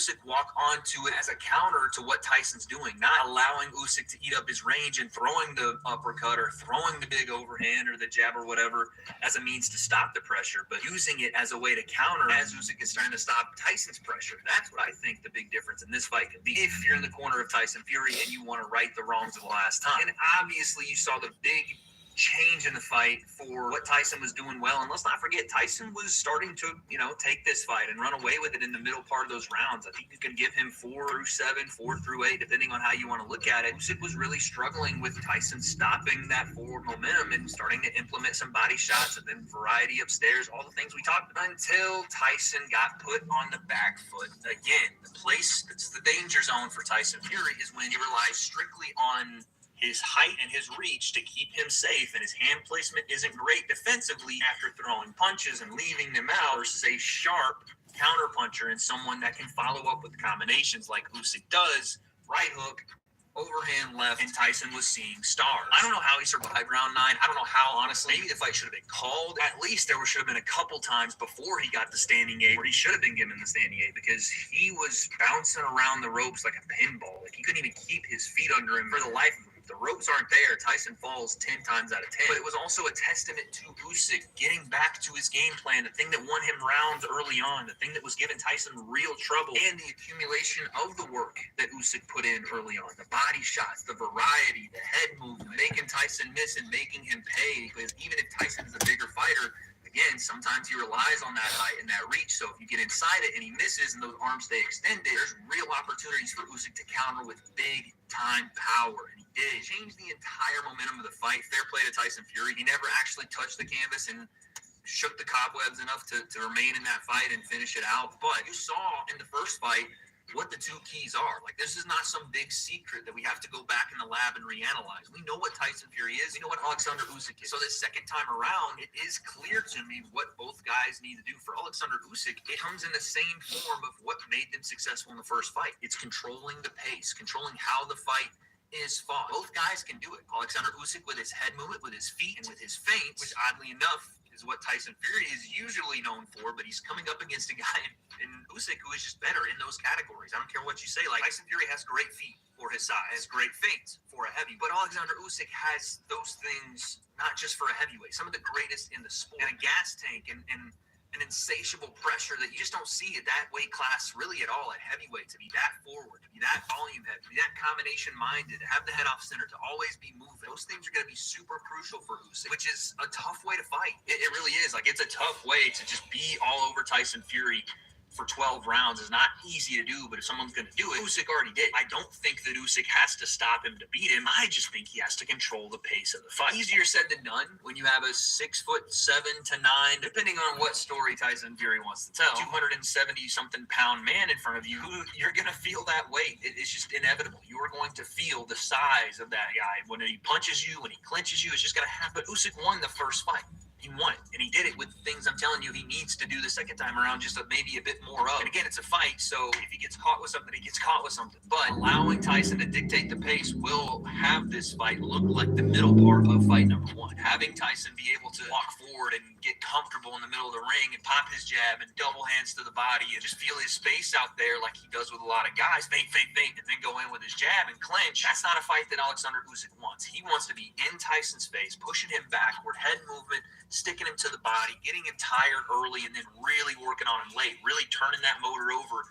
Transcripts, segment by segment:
Usyk walk onto it as a counter to what Tyson's doing, not allowing Usyk to eat up his range and throwing the uppercut or throwing the big overhand or the jab or whatever as a means to stop the pressure, but using it as a way to counter as Usyk is trying to stop Tyson's pressure. That's what I think the big difference in this fight could be if you're in the corner of Tyson Fury and you want to right the wrongs of the last time. And obviously you saw the big change in the fight for what Tyson was doing well. And let's not forget, Tyson was starting to, take this fight and run away with it in the middle part of those rounds. I think you can give him 4 through 7, 4 through 8, depending on how you want to look at it. Usyk was really struggling with Tyson stopping that forward momentum and starting to implement some body shots and then variety upstairs, all the things we talked about, until Tyson got put on the back foot. Again, the place that's the danger zone for Tyson Fury is when he relies strictly on his height and his reach to keep him safe, and his hand placement isn't great defensively after throwing punches and leaving them out, versus a sharp counter puncher and someone that can follow up with combinations like Usyk does. Right hook, overhand left, and Tyson was seeing stars. I don't know how he survived round 9. I don't know how, honestly. Maybe the fight should have been called. At least there should have been a couple times before he got the standing 8 where he should have been given the standing 8, because he was bouncing around the ropes like a pinball. Like, he couldn't even keep his feet under him for the life of him. The ropes aren't there. Tyson falls 10 times out of 10. But it was also a testament to Usyk getting back to his game plan, the thing that won him rounds early on, the thing that was giving Tyson real trouble, and the accumulation of the work that Usyk put in early on. The body shots, the variety, the head movement, making Tyson miss and making him pay. Because even if Tyson is a bigger fighter, again, sometimes he relies on that height and that reach. So if you get inside it and he misses and those arms stay extended, there's real opportunities for Usyk to counter with big time power. And he did. Change the entire momentum of the fight. Fair play to Tyson Fury. He never actually touched the canvas and shook the cobwebs enough to remain in that fight and finish it out. But you saw in the first fight what the two keys are. Like, this is not some big secret that we have to go back in the lab and reanalyze. We know what Tyson Fury is. We know what Alexander Usyk is. So this second time around, it is clear to me what both guys need to do. For Alexander Usyk, it comes in the same form of what made them successful in the first fight. It's controlling the pace, controlling how the fight is fought. Both guys can do it. Alexander Usyk with his head movement, with his feet, and with his feints, which oddly enough is what Tyson Fury is usually known for, but he's coming up against a guy in Usyk who is just better in those categories. I don't care what you say. Like, Tyson Fury has great feet for his size, has great feints for a heavy, but Alexander Usyk has those things not just for a heavyweight, some of the greatest in the sport, and a gas tank and an insatiable pressure that you just don't see at that weight class really at all at heavyweight, to be that forward, to be that volume heavy, to be that combination minded, to have the head off center, to always be moving. Those things are going to be super crucial for Usyk, which is a tough way to fight. It really is. Like, it's a tough way to just be all over Tyson Fury for 12 rounds. Is not easy to do, but if someone's going to do it, Usyk already did. I don't think that Usyk has to stop him to beat him. I just think he has to control the pace of the fight. Easier said than done when you have a 6'7" to 9, depending on what story Tyson Fury wants to tell, 270-something pound man in front of you. You're going to feel that weight. It's just inevitable. You are going to feel the size of that guy when he punches you, when he clinches you. It's just going to happen. But Usyk won the first fight. He won it, and he did it with things I'm telling you he needs to do the second time around, just maybe a bit more of. And again, it's a fight, so if he gets caught with something, he gets caught with something. But allowing Tyson to dictate the pace will have this fight look like the middle part of fight number 1. Having Tyson be able to walk forward and get comfortable in the middle of the ring and pop his jab and double hands to the body and just feel his space out there like he does with a lot of guys, feint, and then go in with his jab and clinch. That's not a fight that Alexander Usyk wants. He wants to be in Tyson's face, pushing him backward, head movement, sticking him to the body, getting him tired early, and then really working on him late, really turning that motor over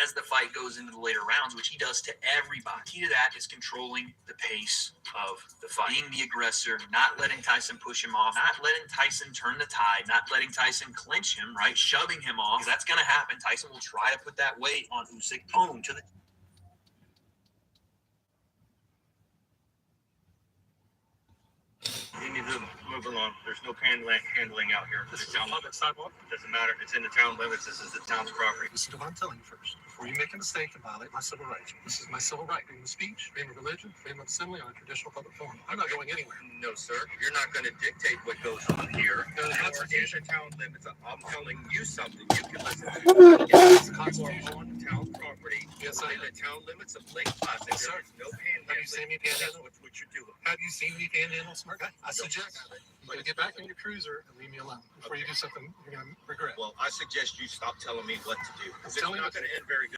as the fight goes into the later rounds, which he does to everybody. Key to that is controlling the pace of the fight, being the aggressor, not letting Tyson push him off, not letting Tyson turn the tide, not letting Tyson clinch him, right, shoving him off, because that's going to happen. Tyson will try to put that weight on Usyk, boom, to the You need to move along. There's no handling out here. This is a public sidewalk. Doesn't matter. It's in the town limits. This is the town's property. Listen to what I'm telling you first. Before you make a mistake and violate my civil rights. This is my civil right. Freedom of speech, freedom of religion, freedom of assembly on a traditional public forum. I'm not going anywhere. No, sir. You're not going to dictate what goes on here. There's a constitution. In the town limits. I'm telling you something. You can listen to. Yes, the You constitution. are on town property. Yes, I in am. the town limits of Lake Placid. Yes, sir. There is no Have you seen me panhandle? That's what you're doing. Have you seen me panhandle, smart guy? I suggest you gotta get back in your cruiser and leave me alone before you do something you're gonna regret. Well, I suggest you stop telling me what to do. Because it's telling you not what to going to end very good.